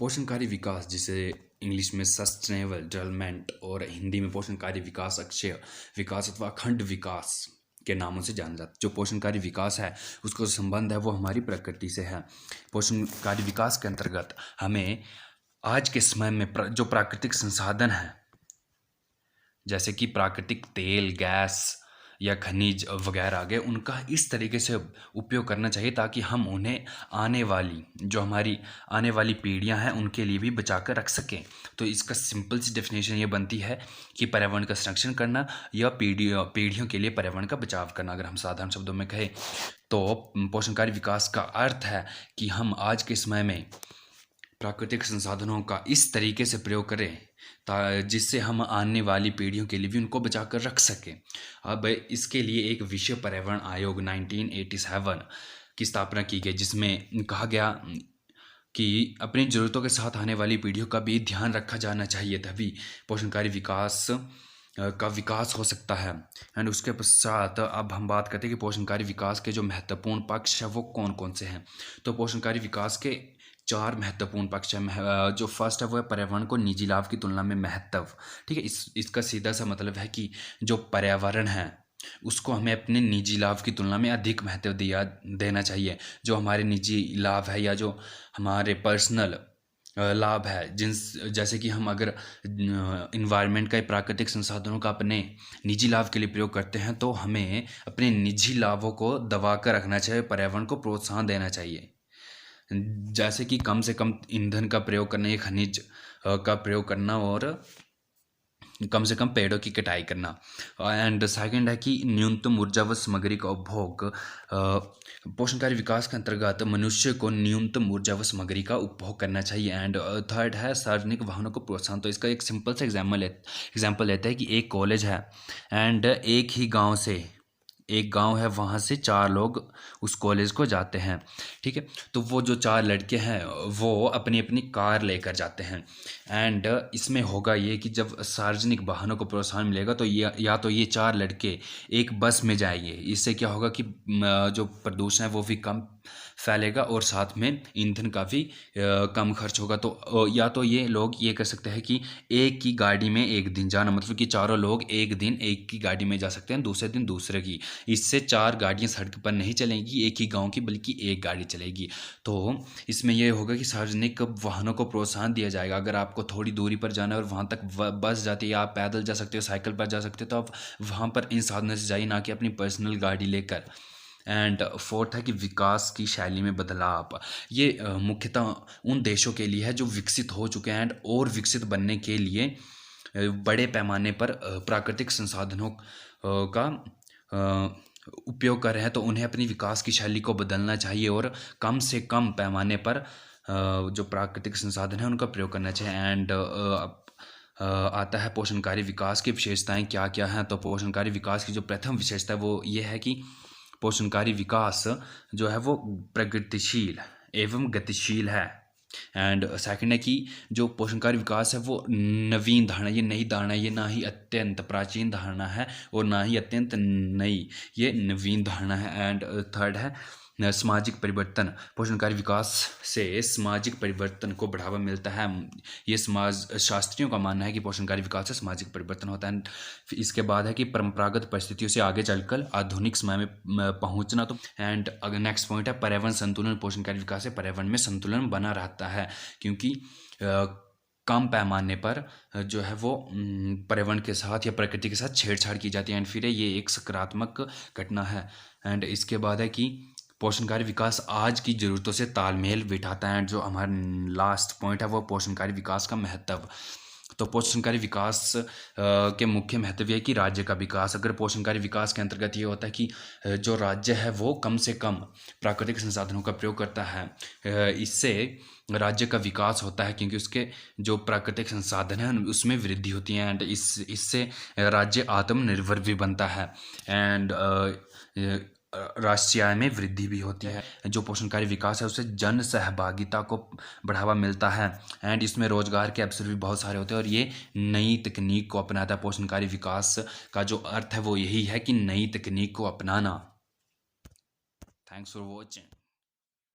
पोषणकारी विकास, जिसे इंग्लिश में sustainable development और हिंदी में पोषणकारी विकास, अक्षय विकास अथवा अखंड विकास के नामों से जाना जाता है। जो पोषणकारी विकास है उसका जो संबंध है वो हमारी प्रकृति से है। पोषणकारी विकास के अंतर्गत हमें आज के समय में जो प्राकृतिक संसाधन है, जैसे कि प्राकृतिक तेल, गैस या खनिज वगैरह आ गए, उनका इस तरीके से उपयोग करना चाहिए ताकि हम उन्हें हमारी आने वाली पीढ़ियां हैं उनके लिए भी बचा कर रख सकें। तो इसका सिंपल सी डेफिनेशन ये बनती है कि पर्यावरण का संरक्षण करना या पीढ़ियों के लिए पर्यावरण का बचाव करना। अगर हम साधारण शब्दों में कहें तो पोषणकारी विकास का अर्थ है कि हम आज के समय में प्राकृतिक संसाधनों का इस तरीके से प्रयोग करें जिससे हम आने वाली पीढ़ियों के लिए भी उनको बचा कर रख सकें। अब इसके लिए एक विश्व पर्यावरण आयोग 1987 की स्थापना की गई, जिसमें कहा गया कि अपनी ज़रूरतों के साथ आने वाली पीढ़ियों का भी ध्यान रखा जाना चाहिए, तभी पोषणकारी विकास का विकास हो सकता है। एंड उसके पश्चात अब हम बात करते हैं कि पोषणकारी विकास के जो महत्वपूर्ण पक्ष है वो कौन कौन से हैं। तो पोषणकारी विकास के 4 महत्वपूर्ण पक्ष हैं। जो फर्स्ट है वो है पर्यावरण को निजी लाभ की तुलना में महत्व। ठीक है, इसका सीधा सा मतलब है कि जो पर्यावरण है उसको हमें अपने निजी लाभ की तुलना में अधिक महत्व देना चाहिए। जो हमारे निजी लाभ है या जो हमारे पर्सनल लाभ है, जैसे कि हम अगर इन्वायरमेंट का, प्राकृतिक संसाधनों का अपने निजी लाभ के लिए प्रयोग करते हैं तो हमें अपने निजी लाभों को दबा कर रखना चाहिए, पर्यावरण को प्रोत्साहन देना चाहिए। जैसे कि कम से कम ईंधन का प्रयोग करना, या खनिज का प्रयोग करना और कम से कम पेड़ों की कटाई करना। एंड सेकंड है कि न्यूनतम ऊर्जा व सामग्री का उपभोग। पोषणकारी विकास के अंतर्गत मनुष्य को न्यूनतम ऊर्जा व सामग्री का उपभोग करना चाहिए। एंड थर्ड है सार्वजनिक वाहनों को प्रोत्साहन। तो इसका एक सिंपल सा एग्जाम्पल लेते हैं कि एक कॉलेज है एंड एक गांव है, वहाँ से 4 लोग उस कॉलेज को जाते हैं। ठीक है, तो वो जो 4 लड़के हैं वो अपनी अपनी कार लेकर जाते हैं। एंड इसमें होगा ये कि जब सार्वजनिक वाहनों को प्रोत्साहन मिलेगा तो या तो ये 4 लड़के एक बस में जाएंगे। इससे क्या होगा कि जो प्रदूषण है वो भी कम फैलेगा और साथ में ईंधन का भी कम खर्च होगा। तो या तो ये लोग ये कर सकते हैं कि एक की गाड़ी में एक दिन जाना, मतलब कि चारों लोग एक दिन एक की गाड़ी में जा सकते हैं, दूसरे दिन दूसरे की। इससे 4 गाड़ियां सड़क पर नहीं चलेंगी एक ही गांव की, बल्कि एक गाड़ी चलेगी। तो इसमें यह होगा कि सार्वजनिक वाहनों को प्रोत्साहन दिया जाएगा। अगर आपको थोड़ी दूरी पर जाना है और वहाँ तक बस जाती है, आप पैदल जा सकते हो, साइकिल पर जा सकते हो, तो आप वहाँ पर इन साधनों से जाइए, ना कि अपनी पर्सनल गाड़ी लेकर। एंड फोर्थ है कि विकास की शैली में बदलाव। ये मुख्यतः उन देशों के लिए है जो विकसित हो चुके हैं एंड और विकसित बनने के लिए बड़े पैमाने पर प्राकृतिक संसाधनों का उपयोग कर रहे हैं। तो उन्हें अपनी विकास की शैली को बदलना चाहिए और कम से कम पैमाने पर जो प्राकृतिक संसाधन है उनका प्रयोग करना चाहिए। एंड आता है पोषणकारी विकास की विशेषताएं क्या क्या हैं। तो पोषणकारी विकास की जो प्रथम विशेषता है वो ये है कि पोषणकारी विकास जो है वो प्रगतिशील एवं गतिशील है। एंड सेकंड है कि जो पोषणकारी विकास है वो नवीन धारणा, ये नई धारणा, ये ना ही अत्यंत प्राचीन धारणा है और ना ही अत्यंत नई, ये नवीन धारणा है। एंड थर्ड है सामाजिक परिवर्तन। पोषणकारी विकास से सामाजिक परिवर्तन को बढ़ावा मिलता है। ये समाज शास्त्रियों का मानना है कि पोषणकारी विकास से सामाजिक परिवर्तन होता है। इसके बाद है कि परंपरागत परिस्थितियों से आगे चलकर आधुनिक समय में पहुंचना। तो एंड अगर नेक्स्ट पॉइंट है पर्यावरण संतुलन। पोषणकारी विकास से पर्यावरण में संतुलन बना रहता है, क्योंकि कम पैमाने पर जो है वो पर्यावरण के साथ या प्रकृति के साथ छेड़छाड़ की जाती है। एंड फिर ये एक सकारात्मक घटना है। एंड इसके बाद है कि पोषणकारी विकास आज की ज़रूरतों से तालमेल बिठाता है। जो हमारा लास्ट पॉइंट है वो पोषणकारी विकास का महत्व। तो पोषणकारी विकास के मुख्य महत्व है कि राज्य का विकास। अगर पोषणकारी विकास के अंतर्गत ये होता है कि जो राज्य है वो कम से कम प्राकृतिक संसाधनों का प्रयोग करता है, इससे राज्य का विकास होता है, क्योंकि उसके जो प्राकृतिक संसाधन हैं उसमें वृद्धि होती है। एंड इससे राज्य आत्मनिर्भर भी बनता है एंड राष्ट्रीय आय में वृद्धि भी होती है। जो पोषणकारी विकास है उससे जन सहभागिता को बढ़ावा मिलता है एंड इसमें रोजगार के अवसर भी बहुत सारे होते हैं और ये नई तकनीक को अपनाता है। पोषणकारी विकास का जो अर्थ है वो यही है कि नई तकनीक को अपनाना। Thanks for watching.